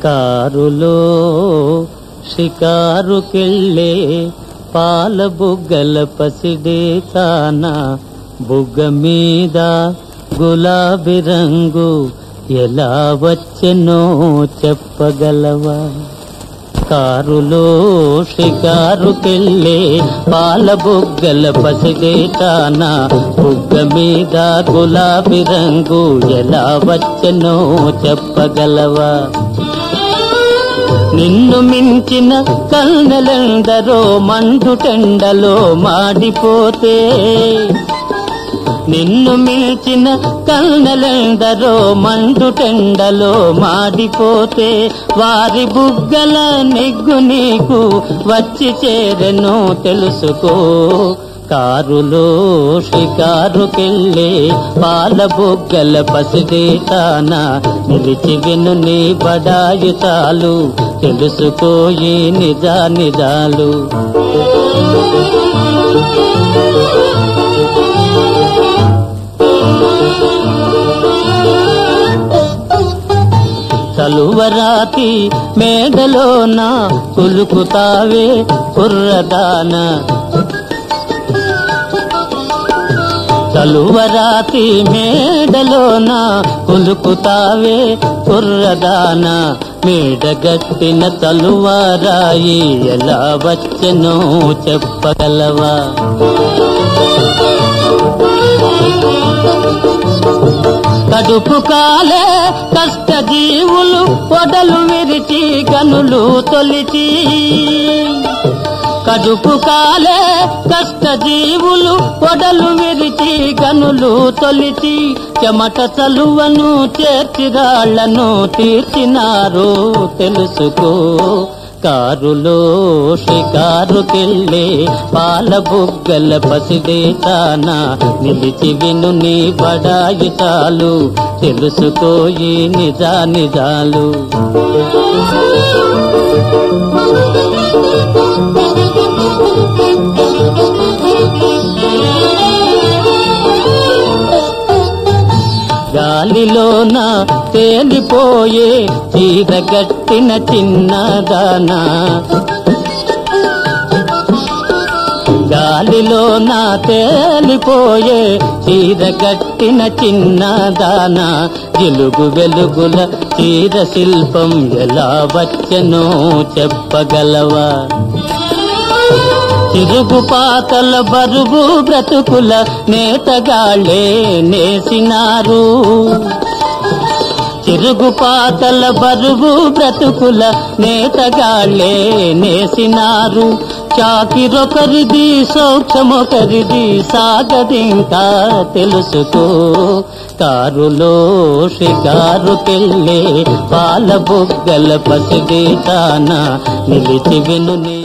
కారులో షికారుకెళ్ళే పాల బుగ్గల పసిడే తాన బుగ్గ మీద గులాబీ రంగు ఎలా వచ్చెనో చెప్పగలవా? కారులో షికారుకెళ్ళే పాల బుగ్గల పసిడే తాన బుగ్గ మీద గులాబీ రంగు ఎలా వచ్చెనో చెప్పగలవా? నిన్ను మించిన కన్నెలెందరో మండుటెండలో మాడిపోతే, నిన్ను మించిన కన్నెలెందరో మండుటెండలో మాడిపోతే, వారి బుగ్గల నెగ్గు నీకు వచ్చి చేరెనో తెలుసుకో. కారులో షికారుకెళ్ళే పాల బుగ్గల పసిడే తాన నిలిచి విను నీ బడాయి చాలు తెలుసుకోయి నిజాలు. చలువరాతి మేడలోన కులుకుతావే కుర్రదాన, చలువరాతి మేడలోన కులుకుతావే కుర్రదాన, మేడగట్టిన చలువరాయి ఎలా వచ్చెనో చెప్పగలవా? కడుపు కాలే కష్టజీవులు పొడలు విరిచి గనులు తొలిచి, కడుపు కాలే కష్టజీవులు పొడలు విరిచి గనులు తొలిచి, చెమట చలువను చేర్చిరాళ్లను తీర్చినారు తెలుసుకో. కారులో షికారుకెళ్ళే పాల బుగ్గల పసిడే తాన నిలిచి విను నీ బడాయి చాలు తెలుసుకోయి నిజాలు. గాలిలోన తేలిపోయే చీరగట్టిన చిన్నదాన, గాలిలోన తేలిపోయే చీరగట్టిన చిన్నదాన, జిలుగు వెలుగుల చీర శిల్పం ఎలా వచ్చెనో చెప్పగలవా? చిరుగుపాతల బరువు బ్రతుకుల నేతగాళ్ళే నేసినారు, చిరుగుపాతల బరువు బ్రతుకుల నేతగాళ్ళే నేసినారు, చాకిరొకరిది సౌఖ్యమొకరిది సాగదింకా తెలుసుకో. కారులో షికారుకెళ్ళే పాల బుగ్గల పసిడే తాన నిలిచి విను నీ